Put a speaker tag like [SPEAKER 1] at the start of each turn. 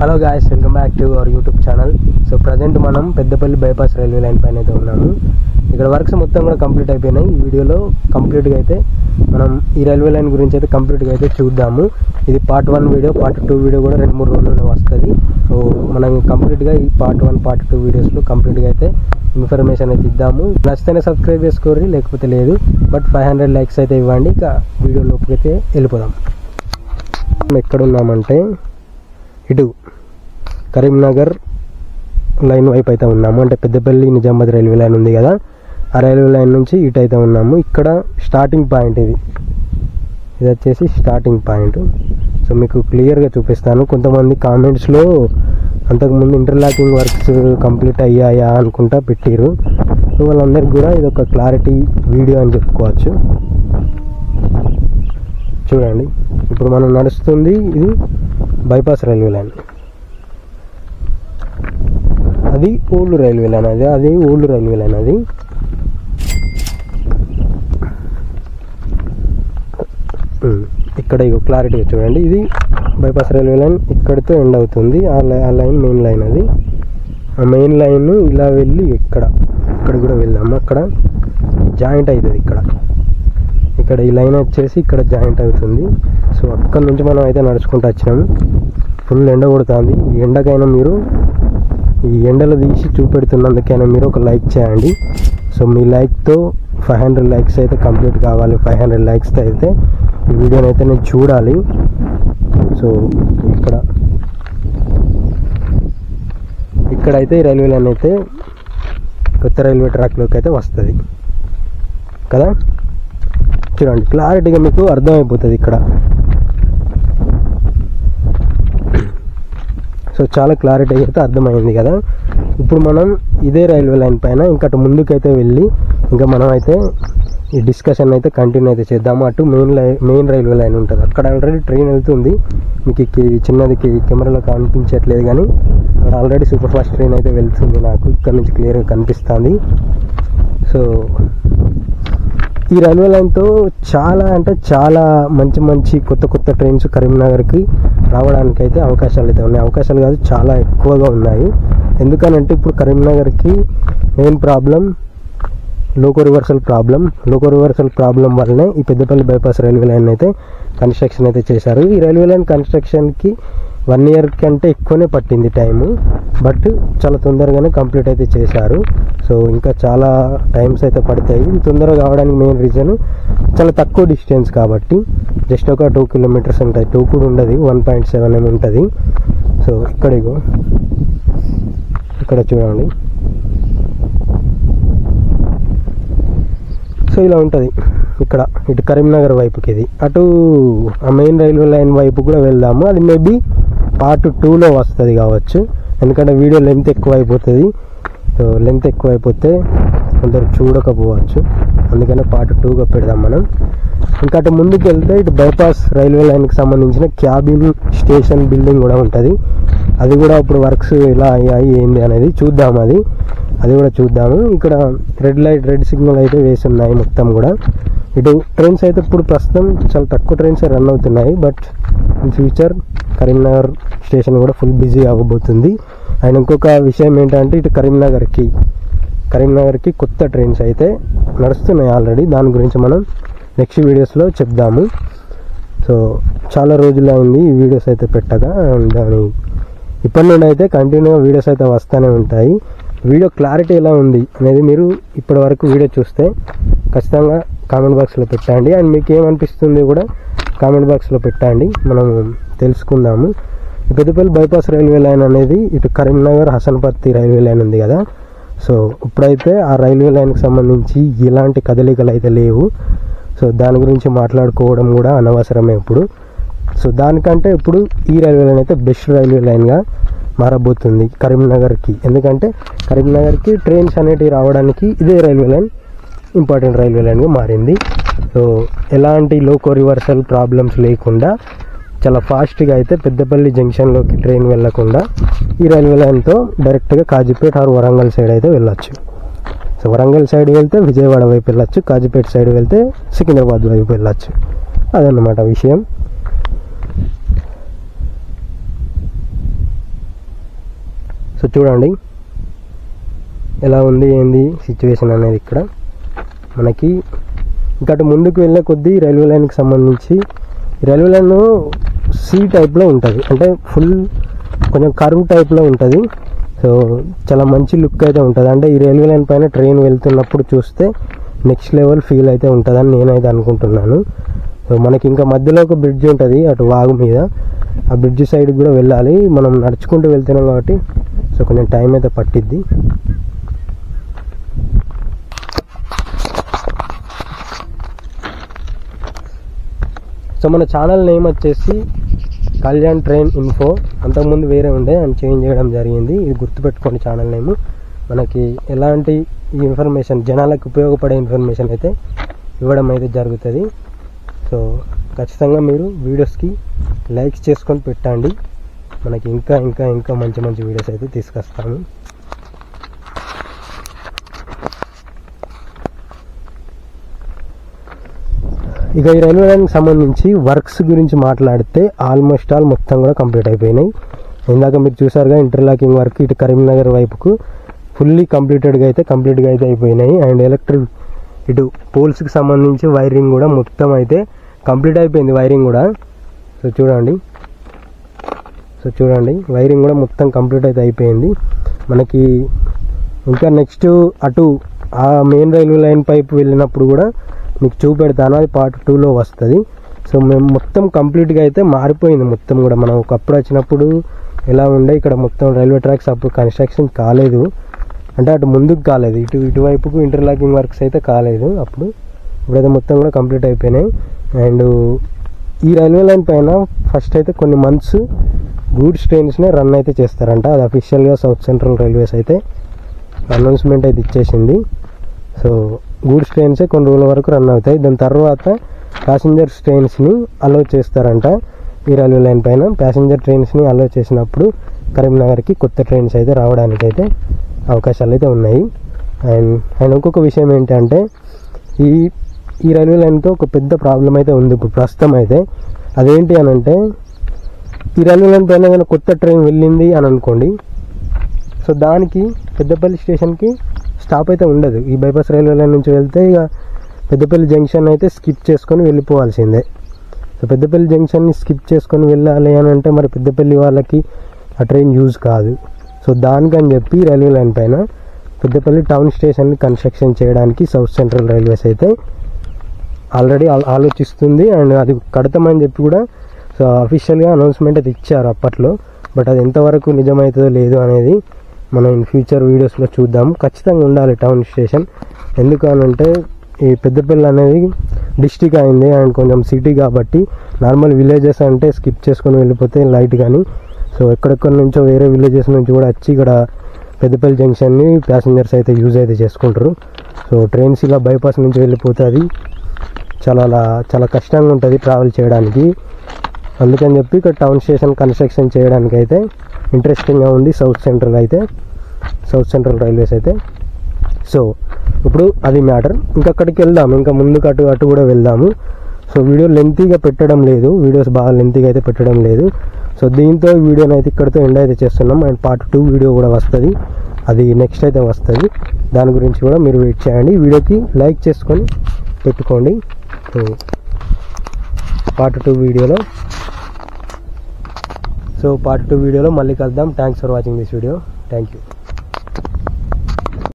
[SPEAKER 1] Hello guys, welcome back to our YouTube channel. So present మనం Peddapalli bypass railway line పైన అయితే ఉన్నాము. ఇక్కడ వర్క్స్ మొత్తం కూడా కంప్లీట్ అయిపోయినాయి. ఈ వీడియోలో కంప్లీట్గా అయితే మనం ఈ రైల్వే లైన్ గురించి అయితే కంప్లీట్గా అయితే చూద్దాము. ఇది పార్ట్ 1 వీడియో, పార్ట్ 2 వీడియో కూడా 2-3 రోజుల్లో వస్తుంది. సో మనం కంప్లీట్గా ఈ పార్ట్ 1, పార్ట్ 2 వీడియోస్లో కంప్లీట్గా అయితే ఇన్ఫర్మేషన్ అయితే ఇద్దాము. నచ్చితేనే సబ్స్క్రైబ్ చేసుకోండి, లేకపోతే లేదు. బట్ 500 లైక్స్ అయితే ఇవ్వండి. ఇక వీడియోలోకి అయితే వెళ్ళిపోదాం. ఎక్కడున్నామంటే ఇటు కరీంనగర్ లైన్ వైపు అయితే ఉన్నాము. అంటే పెద్దపల్లి నిజామాబాద్ రైల్వే లైన్ ఉంది కదా, ఆ రైల్వే లైన్ నుంచి ఇటు అయితే ఉన్నాము. ఇక్కడ స్టార్టింగ్ పాయింట్ ఇది వచ్చేసి స్టార్టింగ్ పాయింట్. సో మీకు క్లియర్గా చూపిస్తాను. కొంతమంది కామెంట్స్లో అంతకుముందు ఇంటర్లాకింగ్ వర్క్స్ కంప్లీట్ అయ్యాయా అనుకుంటా పెట్టిరు. సో వాళ్ళందరికీ కూడా ఇది ఒక క్లారిటీ వీడియో అని చెప్పుకోవచ్చు. చూడండి, ఇప్పుడు మనం నడుస్తుంది ఇది బైపాస్ రైల్వే లైన్. అది ఓల్డ్ రైల్వే లైన్, అది ఓల్డ్ రైల్వే లైన్. అది ఇక్కడ క్లారిటీగా చూడండి, ఇది బైపాస్ రైల్వే లైన్ ఇక్కడితో ఎండ్ అవుతుంది. ఆ లైన్ మెయిన్ లైన్. అది ఆ మెయిన్ లైన్ ఇలా వెళ్ళి ఇక్కడ కూడా వెళ్దాము. అక్కడ జాయింట్ అవుతుంది. ఇక్కడ ఈ లైన్ వచ్చేసి ఇక్కడ జాయింట్ అవుతుంది. సో అక్కడ నుంచి మనం అయితే నడుచుకుంటూ వచ్చినాము. ఫుల్ ఎండ కొడుతుంది. ఈ ఎండకైనా మీరు, ఈ ఎండలు తీసి చూపెడుతున్నందుకైనా మీరు ఒక లైక్ చేయండి. సో మీ లైక్తో 500 లైక్స్ అయితే కంప్లీట్ కావాలి. 500 లైక్స్తో అయితే ఈ వీడియోని అయితే నేను చూడాలి. సో ఇక్కడైతే ఈ రైల్వే లైన్ అయితే కొత్త రైల్వే ట్రాక్లోకి అయితే వస్తుంది కదా. చూడండి, క్లారిటీగా మీకు అర్థమైపోతుంది ఇక్కడ. సో చాలా క్లారిటీ అయితే అర్థమైంది కదా. ఇప్పుడు మనం ఇదే రైల్వే లైన్ పైన ఇంకా ముందుకైతే వెళ్ళి ఇంకా మనం అయితే ఈ డిస్కషన్ అయితే కంటిన్యూ అయితే చేద్దాము. అటు మెయిన్ రైల్వే లైన్ ఉంటుంది. అక్కడ ఆల్రెడీ ట్రైన్ వెళ్తుంది. మీకు చిన్నది కెమెరాలో కనిపించట్లేదు, కానీ అక్కడ ఆల్రెడీ సూపర్ ఫాస్ట్ ట్రైన్ అయితే వెళ్తుంది. నాకు ఇక్కడ నుంచి క్లియర్గా కనిపిస్తుంది. సో ఈ రైల్వే లైన్తో చాలా అంటే చాలా మంచి కొత్త ట్రైన్స్ కరీంనగర్కి రావడానికి అయితే అవకాశాలు అయితే ఉన్నాయి. అవకాశాలు కాదు, చాలా ఎక్కువగా ఉన్నాయి. ఎందుకనంటే ఇప్పుడు కరీంనగర్కి main problem loco reversal problem వల్లనే ఈ పెద్దపల్లి బైపాస్ రైల్వే లైన్ అయితే కన్స్ట్రక్షన్ అయితే చేశారు. ఈ రైల్వే లైన్ కన్స్ట్రక్షన్కి 1 ఇయర్ కంటే ఎక్కువనే పట్టింది టైము. బట్ చాలా తొందరగానే కంప్లీట్ అయితే చేశారు. సో ఇంకా చాలా టైమ్స్ అయితే పడతాయి. ఇది తొందరగా కావడానికి మెయిన్ రీజన్ చాలా తక్కువ డిస్టెన్స్ కాబట్టి. జస్ట్ ఒక 2 కిలోమీటర్స్ ఉంటుంది. 2 కూడా ఉండదు, 1.7 ఉంటుంది. సో ఇక్కడ చూడండి. సో ఇలా ఉంటుంది. ఇక్కడ ఇటు కరీంనగర్ వైపుకి, ఇది అటు ఆ మెయిన్ రైల్వే లైన్ వైపు కూడా వెళ్దాము. అది మేబీ పార్ట్ 2లో వస్తుంది కావచ్చు, ఎందుకంటే వీడియో లెంత్ ఎక్కువ అయిపోతుంది. సో లెంత్ ఎక్కువ అయిపోతే కొందరు చూడకపోవచ్చు, అందుకనే పార్ట్ 2గా పెడదాం మనం. ఇంకా అటు ముందుకు వెళ్తే ఇటు బైపాస్ రైల్వే లైన్కి సంబంధించిన క్యాబిన్ స్టేషన్ బిల్డింగ్ కూడా ఉంటుంది. అది కూడా ఇప్పుడు వర్క్స్ ఎలా అయ్యాయి ఏంది అనేది చూద్దాం. అది కూడా చూద్దాము. ఇక్కడ రెడ్ సిగ్నల్ అయితే వేసి ఉన్నాయి మొత్తం కూడా. ఇటు ట్రైన్స్ అయితే ఇప్పుడు ప్రస్తుతం చాలా తక్కువ ట్రైన్స్ రన్ అవుతున్నాయి. But in future Karimnagar station కూడా ఫుల్ బిజీ అవ్వబోతుంది. అండ్ ఇంకొక విషయం ఏంటంటే ఇటు కరీంనగర్కి కొత్త ట్రైన్స్ అయితే నడుస్తున్నాయి ఆల్రెడీ. దాని గురించి మనం నెక్స్ట్ వీడియోస్లో చెప్దాము. సో చాలా రోజులు అయింది ఈ వీడియోస్ అయితే పెట్టగా. ఇప్పటి నుండి అయితే కంటిన్యూగా వీడియోస్ అయితే వస్తూనే ఉంటాయి. వీడియో క్లారిటీ ఎలా ఉంది అనేది మీరు ఇప్పటి వరకు వీడియో చూస్తే ఖచ్చితంగా కామెంట్ బాక్స్లో పెట్టండి. అండ్ మీకు ఏమనిపిస్తుంది కూడా కామెంట్ బాక్స్లో పెట్టండి, మనం తెలుసుకుందాము. పెద్దపల్లి బైపాస్ రైల్వే లైన్ అనేది ఇటు కరీంనగర్ హసన్పర్తి రైల్వే లైన్ ఉంది కదా. సో ఇప్పుడైతే ఆ రైల్వే లైన్కి సంబంధించి ఎలాంటి కదలికలు అయితే లేవు. సో దాని గురించి మాట్లాడుకోవడం కూడా అనవసరమే ఇప్పుడు. సో దానికంటే ఇప్పుడు ఈ రైల్వే లైన్ అయితే బెస్ట్ రైల్వే లైన్గా మారబోతుంది కరీంనగర్కి. ఎందుకంటే కరీంనగర్కి ట్రైన్స్ అనేటివి రావడానికి ఇదే రైల్వే లైన్ ఇంపార్టెంట్ రైల్వే లైన్గా మారింది. సో ఎలాంటి లోకో రివర్సల్ ప్రాబ్లమ్స్ లేకుండా చాలా ఫాస్ట్గా అయితే పెద్దపల్లి జంక్షన్లోకి ట్రైన్ వెళ్లకుండా ఈ రైల్వే లైన్తో డైరెక్ట్గా కాజీపేట ఆర్ వరంగల్ సైడ్ అయితే వెళ్ళొచ్చు. సో వరంగల్ సైడ్ వెళ్తే విజయవాడ వైపు వెళ్ళొచ్చు, కాజీపేట సైడ్ వెళ్తే సికింద్రాబాద్ వైపు వెళ్ళొచ్చు. అదన్నమాట విషయం. సో చూడండి ఎలా ఉంది ఏంది సిచ్యువేషన్ అనేది. ఇక్కడ మనకి ఇంకా ముందుకు వెళ్ళే కొద్దీ రైల్వే లైన్కి సంబంధించి రైల్వే లైన్ సి టైప్లో ఉంటుంది, అంటే ఫుల్ కొంచెం కర్వ్ టైప్లో ఉంటుంది. సో చాలా మంచి లుక్ అయితే ఉంటుంది. అంటే ఈ రైల్వే లైన్ పైన ట్రైన్ వెళ్తున్నప్పుడు చూస్తే నెక్స్ట్ లెవెల్ ఫీల్ అయితే ఉంటుందని నేనైతే అనుకుంటున్నాను. సో మనకి ఇంకా మధ్యలో ఒక బ్రిడ్జ్ ఉంటుంది అటు వాగు మీద, ఆ బ్రిడ్జ్ సైడ్ కూడా వెళ్ళాలి. మనం నడుచుకుంటూ వెళ్తున్నాం కాబట్టి సో కొంచెం టైం అయితే పట్టిద్ది. సో మన ఛానల్ నేమ్ వచ్చేసి కళ్యాణ్ ట్రైన్ ఇన్ఫో. అంతకుముందు వేరే ఉండే అని చేంజ్ చేయడం జరిగింది. ఇది గుర్తుపెట్టుకోండి ఛానల్ నేమ్. మనకి ఎలాంటి ఇన్ఫర్మేషన్ జనాలకు ఉపయోగపడే ఇన్ఫర్మేషన్ అయితే ఇవ్వడం అయితే జరుగుతుంది. సో ఖచ్చితంగా మీరు వీడియోస్కి లైక్స్ చేసుకొని పెట్టండి. మనకి ఇంకా ఇంకా ఇంకా మంచి మంచి వీడియోస్ అయితే తీసుకొస్తాము. ఇక ఈ రైల్వే లైన్కి సంబంధించి వర్క్స్ గురించి మాట్లాడితే ఆల్మోస్ట్ ఆల్ మొత్తం కూడా కంప్లీట్ అయిపోయినాయి. ఇందాక మీరు చూసారుగా ఇంటర్లాకింగ్ వర్క్ ఇటు కరీంనగర్ వైపుకు ఫుల్లీ కంప్లీట్గా అయితే అయిపోయినాయి. అండ్ ఎలక్ట్రిక్ ఇటు పోల్స్కి సంబంధించి వైరింగ్ కూడా మొత్తం అయితే కంప్లీట్ అయిపోయింది వైరింగ్ కూడా. సో చూడండి వైరింగ్ కూడా మొత్తం కంప్లీట్ అయితే అయిపోయింది. మనకి ఇంకా నెక్స్ట్ అటు ఆ మెయిన్ రైల్వే లైన్ పైపు వెళ్ళినప్పుడు కూడా మీకు చూపెడతాను, అది పార్ట్ 2లో వస్తుంది. సో మేము మొత్తం కంప్లీట్గా అయితే మారిపోయింది మొత్తం కూడా. మనం ఒకప్పుడు వచ్చినప్పుడు ఎలా ఉండే ఇక్కడ మొత్తం రైల్వే ట్రాక్స్ అప్పుడు కన్స్ట్రక్షన్ కాలేదు, అంటే అటు ముందుకు కాలేదు, ఇటువైపుకు ఇంటర్లాకింగ్ వర్క్స్ అయితే కాలేదు అప్పుడు. ఇప్పుడైతే మొత్తం కూడా కంప్లీట్ అయిపోయినాయి. అండ్ ఈ రైల్వే లైన్ పైన ఫస్ట్ అయితే కొన్ని మంత్స్ గూడ్స్ ట్రైన్స్నే రన్ అయితే చేస్తారంట. అది అఫీషియల్గా సౌత్ సెంట్రల్ రైల్వేస్ అయితే అనౌన్స్మెంట్ అయితే ఇచ్చేసింది. సో గూడ్స్ ట్రైన్సే కొన్ని రోజుల వరకు రన్ అవుతాయి. దాని తర్వాత ప్యాసింజర్స్ ట్రైన్స్ని అలో చేస్తారంట. ఈ రైల్వే లైన్ పైన ప్యాసింజర్ ట్రైన్స్ని అలో చేసినప్పుడు కరీంనగర్కి కొత్త ట్రైన్స్ అయితే రావడానికి అయితే అవకాశాలు అయితే ఉన్నాయి. అండ్ ఇంకొక విషయం ఏంటంటే ఈ రైల్వే లైన్తో ఒక పెద్ద ప్రాబ్లం అయితే ఉంది ఇప్పుడు ప్రస్తుతం అయితే. అదేంటి అని అంటే ఈ రైల్వే లైన్ పైన ఏదైనా కొత్త ట్రైన్ వెళ్ళింది అని అనుకోండి, సో దానికి పెద్దపల్లి స్టేషన్కి స్టాప్ అయితే ఉండదు. ఈ బైపాస్ రైల్వే లైన్ నుంచి వెళ్తే ఇక పెద్దపల్లి జంక్షన్ అయితే స్కిప్ చేసుకొని వెళ్ళిపోవాల్సిందే. సో పెద్దపల్లి జంక్షన్ని స్కిప్ చేసుకొని వెళ్ళాలి అని అంటే మరి పెద్దపల్లి వాళ్ళకి ఆ ట్రైన్ యూజ్ కాదు. సో దానికని చెప్పి రైల్వే లైన్ పైన పెద్దపల్లి టౌన్ స్టేషన్ని కన్స్ట్రక్షన్ చేయడానికి సౌత్ సెంట్రల్ రైల్వేస్ అయితే ఆల్రెడీ ఆలోచిస్తుంది. అండ్ అది కడతామని చెప్పి కూడా సో అఫీషియల్గా అనౌన్స్మెంట్ అయితే ఇచ్చారు అప్పట్లో. బట్ అది ఎంతవరకు నిజమవుతుందో లేదు అనేది మనం ఇన్ ఫ్యూచర్ వీడియోస్లో చూద్దాం. ఖచ్చితంగా ఉండాలి టౌన్ స్టేషన్. ఎందుకు అనంటే ఈ పెద్దపల్లి అనేది డిస్టిక్ అయింది అండ్ కొంచెం సిటీ కాబట్టి నార్మల్ విలేజెస్ అంటే స్కిప్ చేసుకొని వెళ్ళిపోతే లైట్ కానీ, సో ఎక్కడెక్కడి నుంచో వేరే విలేజెస్ నుంచి కూడా వచ్చి ఇక్కడ పెద్దపల్లి జంక్షన్ని ప్యాసింజర్స్ అయితే యూజ్ అయితే చేసుకుంటారు. సో ట్రైన్స్ ఇలా బైపాస్ నుంచి వెళ్ళిపోతే అది చాలా కష్టంగా ఉంటుంది ట్రావెల్ చేయడానికి. అందుకని చెప్పి ఇక్కడ టౌన్ స్టేషన్ కన్స్ట్రక్షన్ చేయడానికి అయితే ఇంట్రెస్టింగ్గా ఉంది సౌత్ సెంట్రల్ రైల్వేస్ అయితే. సో ఇప్పుడు అది మ్యాటర్. ఇంకక్కడికి వెళ్దాం, ఇంకా ముందుకు అటు కూడా వెళ్దాము. సో వీడియో లెంతీగా పెట్టడం లేదు, వీడియోస్ బాగా లెంతీగా అయితే పెట్టడం లేదు. సో దీంతో వీడియోని అయితే ఇక్కడితో ఎండ్ అయితే చేస్తున్నాం. అండ్ పార్ట్ 2 వీడియో కూడా వస్తుంది, అది నెక్స్ట్ అయితే వస్తుంది. దాని గురించి కూడా మీరు వెయిట్ చేయండి. వీడియోకి లైక్ చేసుకొని పెట్టుకోండి. సో పార్ట్ 2 వీడియోలో మళ్ళీ కలుద్దాం. Thanks for watching this video. Thank you.